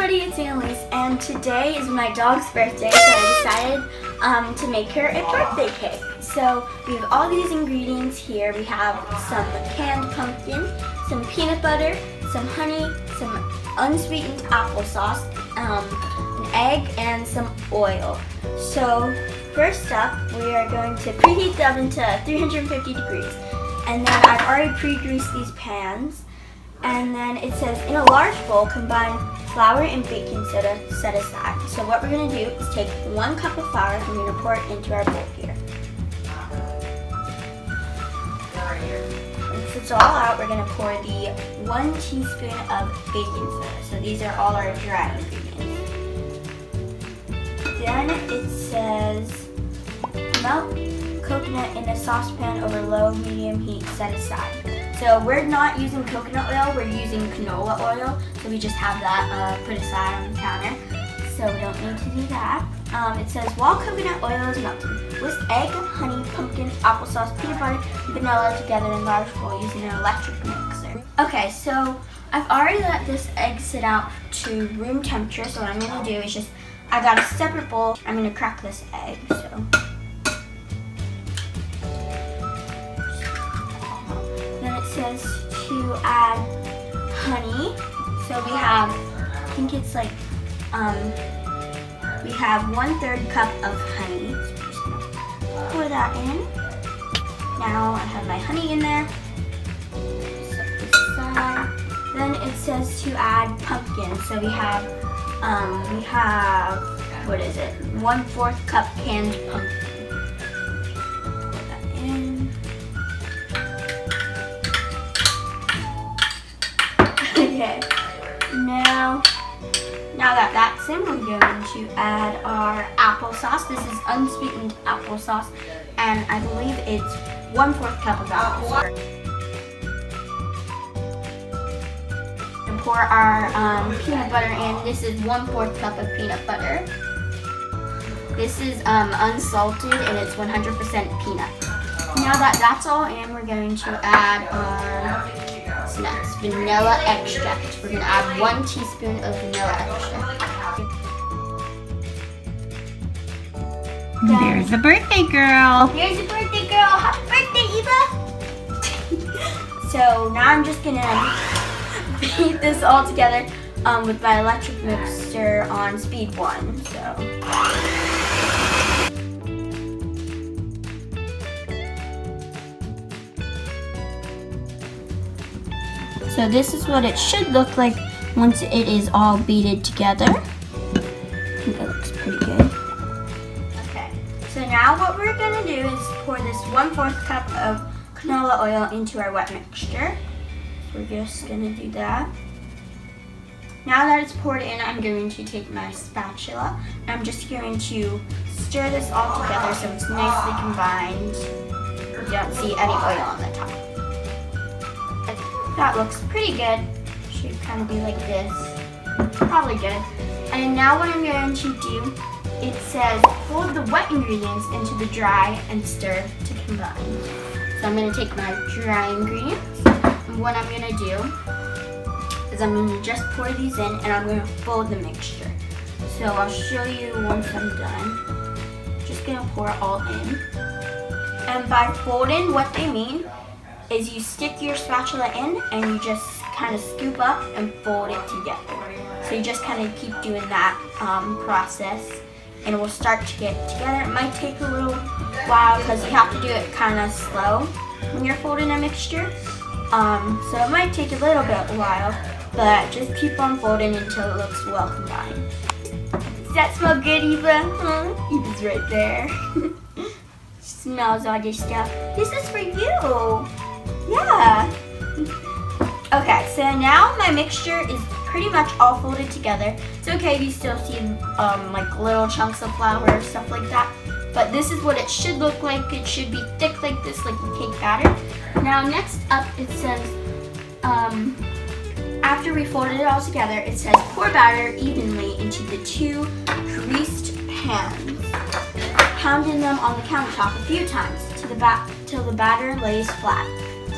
everybody, it's Annalise, and today is my dog's birthday, so I decided to make her a birthday cake. So we have all these ingredients here. We have some canned pumpkin, some peanut butter, some honey, some unsweetened applesauce, an egg, and some oil. So first up, we are going to preheat the oven to 350 degrees. And then I've already pre-greased these pans. And then it says, in a large bowl, combine flour and baking soda, set aside. So what we're going to do is take 1 cup of flour and we're going to pour it into our bowl here. Once it's all out, we're going to pour the 1 teaspoon of baking soda. So these are all our dry ingredients. Then it says, melt coconut in a saucepan over low-medium heat, set aside. So we're not using coconut oil, we're using canola oil. So we just have that put aside on the counter. So we don't need to do that. It says, while coconut oil is melting, whisk egg, honey, pumpkin, applesauce, peanut butter, and vanilla together in a large bowl using an electric mixer. Okay, so I've already let this egg sit out to room temperature. So what I'm going to do is just, I got a separate bowl. I'm going to crack this egg. So. Says to add honey. So we have, I think it's like, we have 1/3 cup of honey. So I'm just gonna pour that in. Now I have my honey in there. Set this aside. Then it says to add pumpkin. So we have, what is it? 1/4 cup canned pumpkin. Okay, now that that's in, we're going to add our applesauce. This is unsweetened applesauce, and I believe it's 1/4 cup of applesauce. And pour our peanut butter in. This is 1/4 cup of peanut butter. This is unsalted, and it's 100% peanut. Now that that's all in, we're going to add our next, vanilla extract. We're going to add 1 teaspoon of vanilla extract. There's the birthday girl. Here's the birthday girl. Happy birthday, Eva. So now I'm just going to beat this all together with my electric mixer on speed 1. So this is what it should look like once it is all beaten together. I think that looks pretty good. Okay, so now what we're gonna do is pour this 1/4 cup of canola oil into our wet mixture. So we're just gonna do that. Now that it's poured in, I'm going to take my spatula and I'm just going to stir this all together so it's nicely combined. You don't see any oil on the top. That looks pretty good. Should kind of be like this. Probably good. And now what I'm going to do, it says fold the wet ingredients into the dry and stir to combine. So I'm going to take my dry ingredients, and what I'm going to do is I'm going to just pour these in and I'm going to fold the mixture. So I'll show you once I'm done. Just going to pour it all in. And by folding, what they mean is you stick your spatula in and you just kind of scoop up and fold it together. So you just kind of keep doing that process and it will start to get together. It might take a little while because you have to do it kind of slow when you're folding a mixture. So it might take a little bit while, but just keep on folding until it looks well combined. Does that smell good, Eva? Huh? Eva's right there. Smells all this stuff. This is for you. Yeah. Okay, so now my mixture is pretty much all folded together. It's okay if you still see like little chunks of flour or stuff like that. But this is what it should look like. It should be thick like this, like the cake batter. Now next up it says, after we folded it all together, it says pour batter evenly into the 2 greased pans, pounding them on the countertop a few times till the batter lays flat.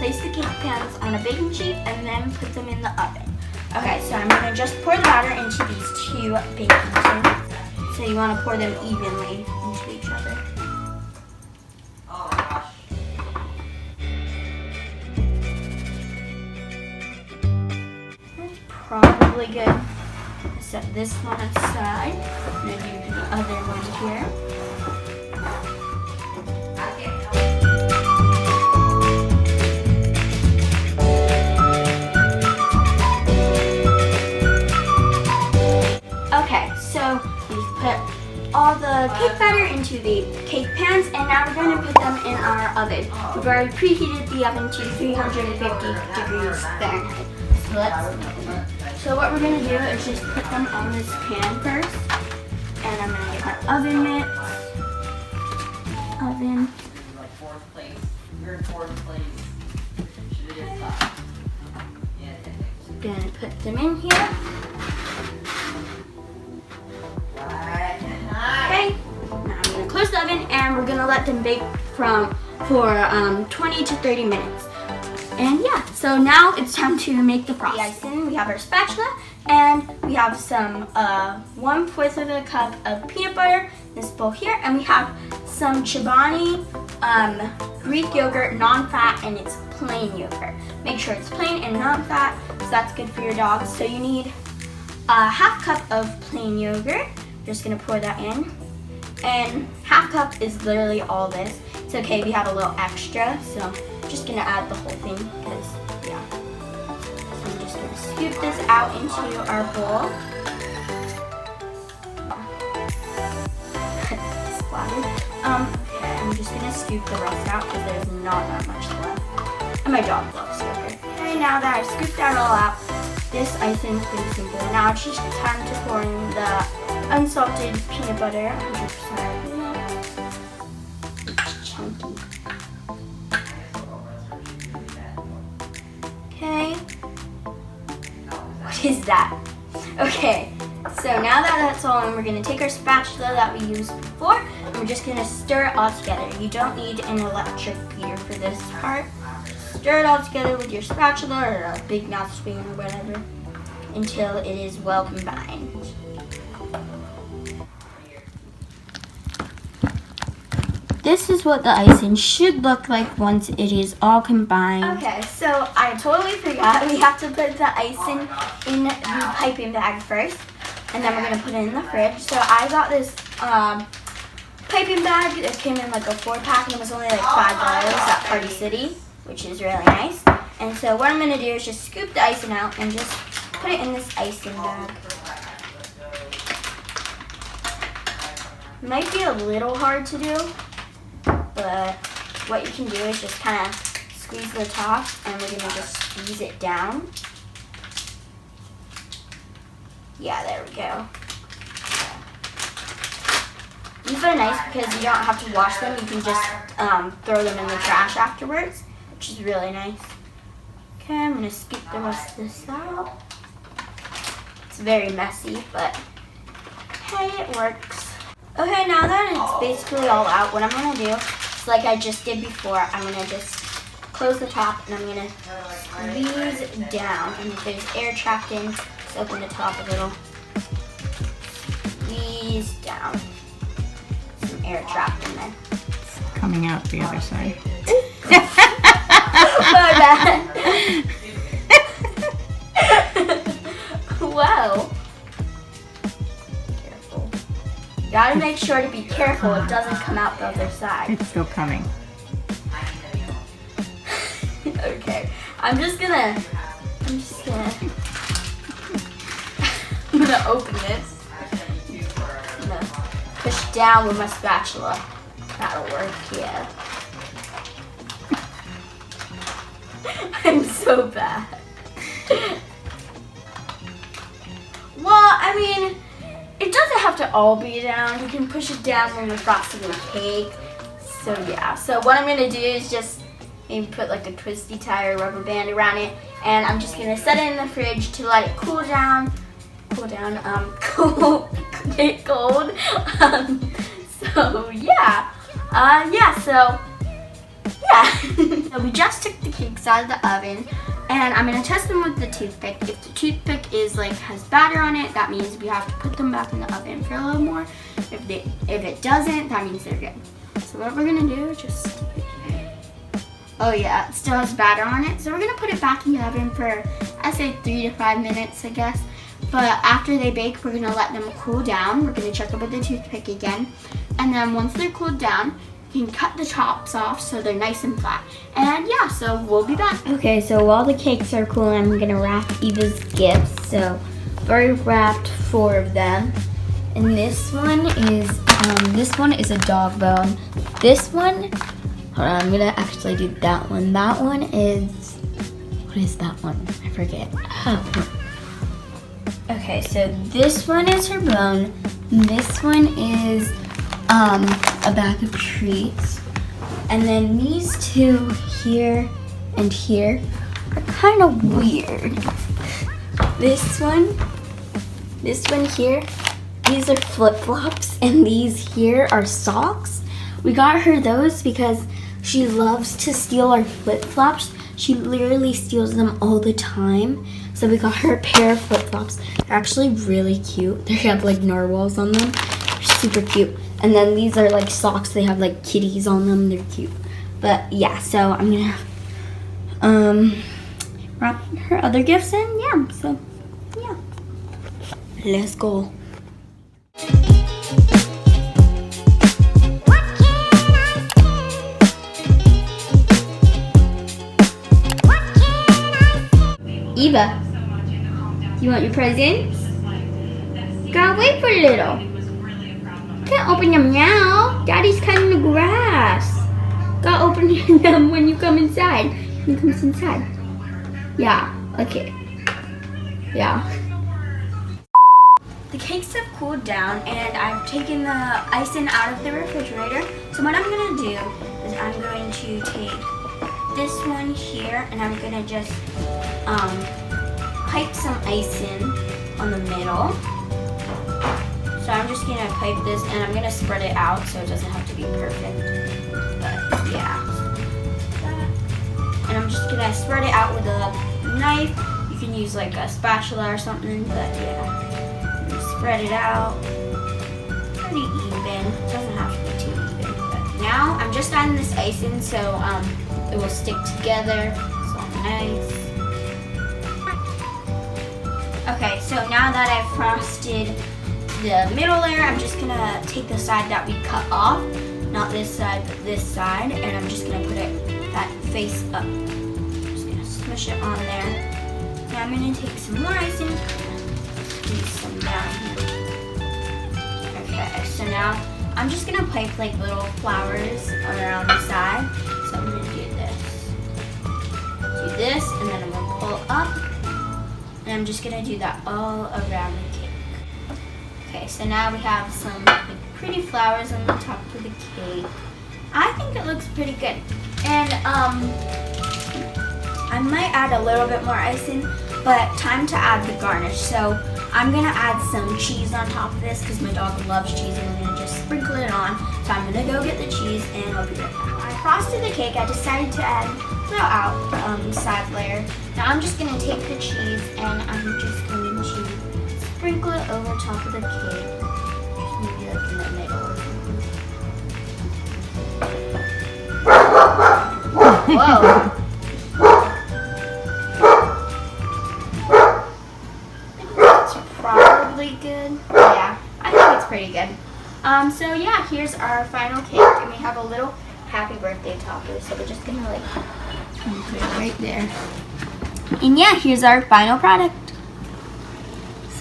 Place the cake pans on a baking sheet and then put them in the oven. Okay, so I'm going to just pour the batter into these 2 baking tins. So you want to pour them evenly into each other. That's probably good. Set this one aside. I'm going to do the other one here. Okay, so we've put all the cake batter into the cake pans, and now we're going to put them in our oven. We've already preheated the oven to 350 degrees Fahrenheit. So what we're going to do is just put them on this pan first, and I'm going to get my oven mitt. Oven. Like fourth place. You're in fourth place. Should have just thought. Yeah. Gonna put them in here. Okay. Now I'm gonna close the oven, and we're gonna let them bake for 20 to 30 minutes. And yeah, so now it's time to make the frosting. We have our spatula, and we have some 1/4 of a cup of peanut butter, this bowl here, and we have some Chobani Greek yogurt, non-fat, and it's plain yogurt. Make sure it's plain and non-fat, so that's good for your dogs. So you need a 1/2 cup of plain yogurt. Just gonna pour that in, and 1/2 cup is literally all this. It's okay if you have a little extra, so I'm just gonna add the whole thing because yeah. So I'm just gonna scoop this out into our bowl. Splattered. Okay, I'm just gonna scoop the rest out because there's not that much left. And my dog loves yogurt. Okay, now that I've scooped that all out, this icing is pretty simple. Now it's just time to pour in the unsalted peanut butter, 100%. It's chunky. Okay. What is that? Okay, so now that that's all in, we're gonna take our spatula that we used before, and we're just gonna stir it all together. You don't need an electric beater for this part. Stir it all together with your spatula or a big mouth spoon or whatever until it is well combined. This is what the icing should look like once it is all combined. Okay, so I totally forgot. We have to put the icing in the piping bag first, and then we're gonna put it in the fridge. So I got this piping bag. It came in like a 4-pack, and it was only like $5 at Party City, which is really nice. And so what I'm gonna do is just scoop the icing out and just put it in this icing bag. Might be a little hard to do, but what you can do is just kind of squeeze the top, and we're gonna just squeeze it down. Yeah, there we go. These are nice because you don't have to wash them. You can just throw them in the trash afterwards, which is really nice. Okay, I'm gonna scoop the rest of this out. It's very messy, but hey, it works. Okay, now that it's basically all out, what I'm gonna do is like I just did before, I'm gonna just close the top and I'm gonna squeeze down. And if there's air trapped in, just open the top a little. Squeeze down. Some air trapped in there. Coming out the other side. My bad. Wow. Careful. You gotta make sure to be careful it doesn't come out the other side. It's still coming. Okay. I'm gonna open this. I'm gonna push down with my spatula. That'll work, yeah. I'm so bad. Well, I mean, it doesn't have to all be down. You can push it down when you're frosting the cake. So yeah, so what I'm gonna do is just maybe put like a twisty tie or rubber band around it, and I'm just gonna set it in the fridge to let it cool down. Get cold. So yeah. yeah. So we just took the cakes out of the oven, and I'm gonna test them with the toothpick. If the toothpick is like has batter on it, that means we have to put them back in the oven for a little more. If it doesn't, that means they're good. So what we're gonna do is just stick it here. Oh yeah, it still has batter on it. So we're gonna put it back in the oven for, I say 3 to 5 minutes, I guess. But after they bake, we're gonna let them cool down. We're gonna check it with the toothpick again. And then once they're cooled down, you can cut the tops off so they're nice and flat. And yeah, so we'll be back. Okay, so while the cakes are cooling, I'm gonna wrap Eva's gifts. So I've already wrapped 4 of them. And this one is a dog bone. This one, hold on, I'm gonna actually do that one. That one is, what is that one? I forget. Oh. Okay, so this one is her bone. This one is a bag of treats. And then these 2 here and here are kind of weird. This one here, these are flip-flops, and these here are socks. We got her those because she loves to steal our flip-flops. She literally steals them all the time. So we got her a pair of flip-flops. They're actually really cute. They have like narwhals on them. They're super cute. And then these are like socks. They have like kitties on them. They're cute. But yeah, so I'm gonna wrap her other gifts in. Yeah, so yeah. Let's go. Eva, you want your presents? Gotta wait for a little. Can't open them now. Daddy's cutting the grass. Gotta open them when you come inside. When he comes inside. Yeah, okay. Yeah. The cakes have cooled down and I've taken the icing out of the refrigerator. So what I'm gonna do is I'm going to take this one here and I'm gonna just pipe some icing on the middle. So I'm just gonna pipe this and I'm gonna spread it out so it doesn't have to be perfect. But yeah. And I'm just gonna spread it out with a knife. You can use like a spatula or something, but yeah. Spread it out. Pretty even. It doesn't have to be too even. But now I'm just adding this icing so it will stick together. So nice. Okay, so now that I've frosted the middle layer, I'm just gonna take the side that we cut off, not this side, but this side, and I'm just gonna put it that face up. Just gonna smush it on there. Now I'm gonna take some more icing, use some down here. Okay, so now I'm just gonna pipe like little flowers around the side. So I'm gonna do this, and then I'm gonna pull up. And I'm just gonna do that all around the cake. Okay, so now we have some like, pretty flowers on the top of the cake. I think it looks pretty good. And I might add a little bit more icing, but time to add the garnish. So I'm gonna add some cheese on top of this because my dog loves cheese and we're gonna just sprinkle it on. So I'm gonna go get the cheese and I'll be right back. I frosted the cake. I decided to add the side layer. Now I'm just gonna take the cheese and I'm just going to sprinkle it over top of the cake. Just maybe like in the middle or something. Whoa! It's probably good. Yeah, I think it's pretty good. So yeah, here's our final cake, and we have a little happy birthday topper. So we're just gonna like put it right there. And yeah, here's our final product.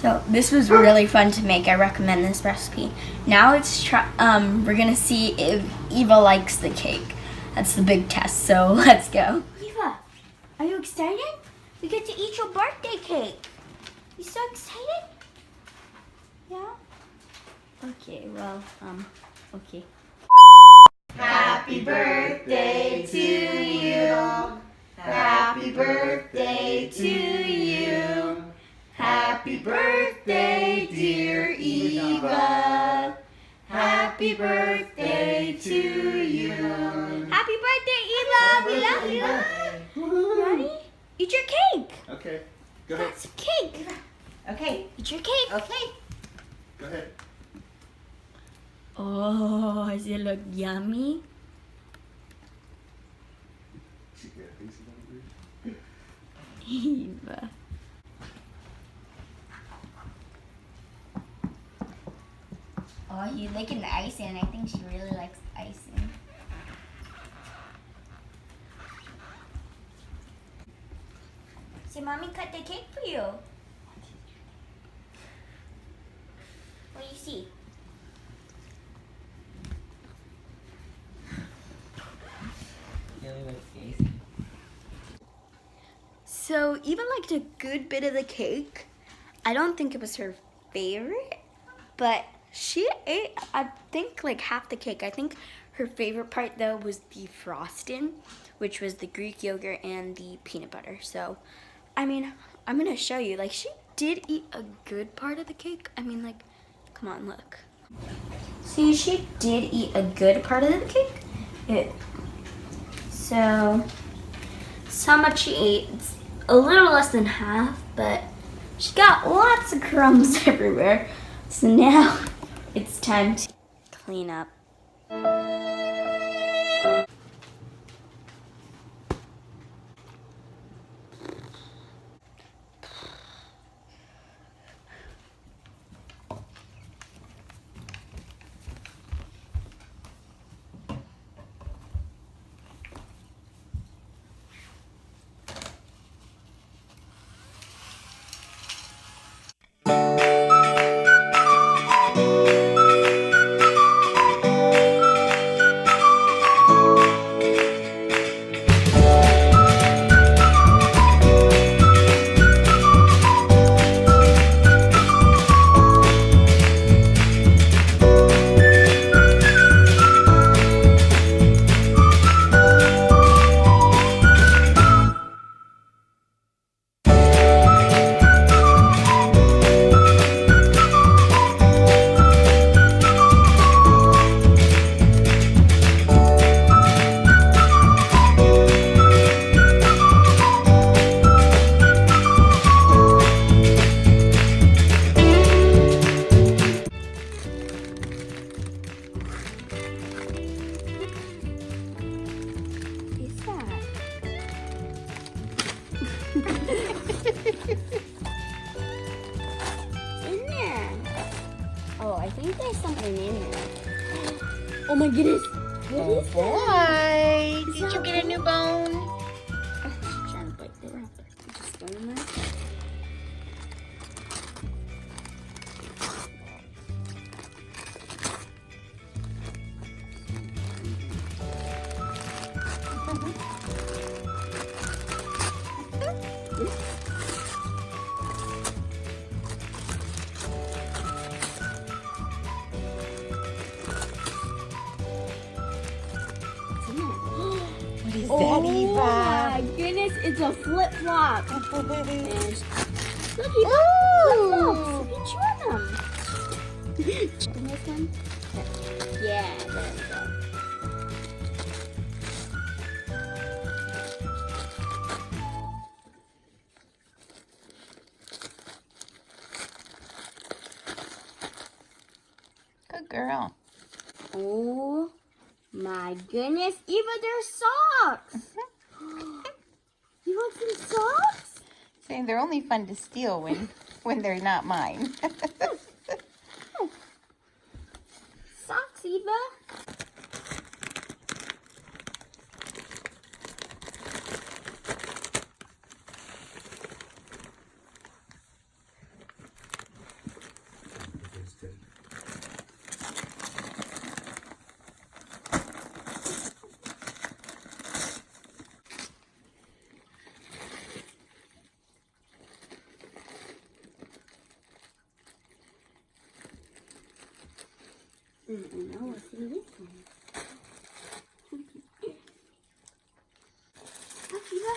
So this was really fun to make. I recommend this recipe. Now we're gonna see if Eva likes the cake. That's the big test. So let's go. Eva, are you excited? We get to eat your birthday cake. You so excited? Yeah? Okay, well, okay. Happy birthday to you. Happy birthday to you. Happy birthday, dear Eva. Happy birthday to you. Happy birthday, Eva. we love you. Ready? Eat your cake. Okay. Go ahead. That's cake. Okay. Eat your cake. Okay. Go ahead. Oh, does it look yummy? Eva. Oh, you liking the icing. I think she really likes icing. Say, Mommy cut the cake for you. What do you see? So Eva liked a good bit of the cake. I don't think it was her favorite, but she ate, I think, like half the cake. I think her favorite part though was the frosting, which was the Greek yogurt and the peanut butter. So, I mean, I'm gonna show you. Like, she did eat a good part of the cake. I mean, like, come on, look. See, she did eat a good part of the cake. So how much she ate? It's a little less than half, but she got lots of crumbs everywhere. So now it's time to clean up. In there. Oh, I think there's something in there. Oh my goodness. What is that? Boy, did you get a new bone? She's trying to bite the wrapper. Just go in there. What is Oh that, Eva? my goodness, it's a flip-flop. And look, Eva, Ooh. flip-flops. You can chew them. And this one? Yeah, there we go. Good girl. Oh my goodness, Eva, there's socks. You want some socks? Saying they're only fun to steal when they're not mine. Socks, Eva. I know what's in this one. Look, Eva.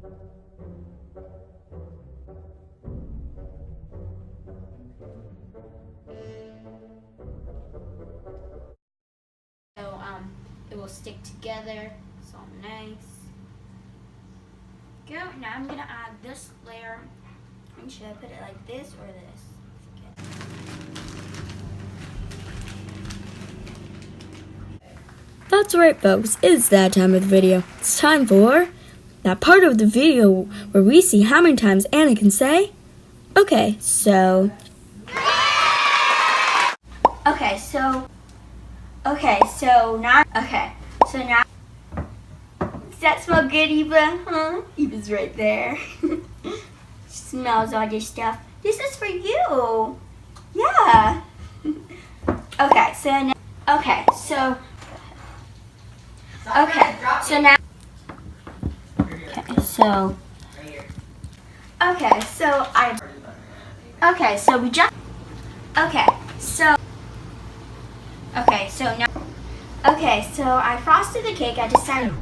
So it will stick together. So nice. Go. Now I'm gonna add this layer. And should I put it like this or this? That's right, folks. It's that time of the video. It's time for that part of the video where we see how many times Anna can say, okay, so. Now, does that smell good, Eva? Huh? Eva's right there. Smells all this stuff. This is for you. Yeah. Okay, so now, so I frosted the cake. I decided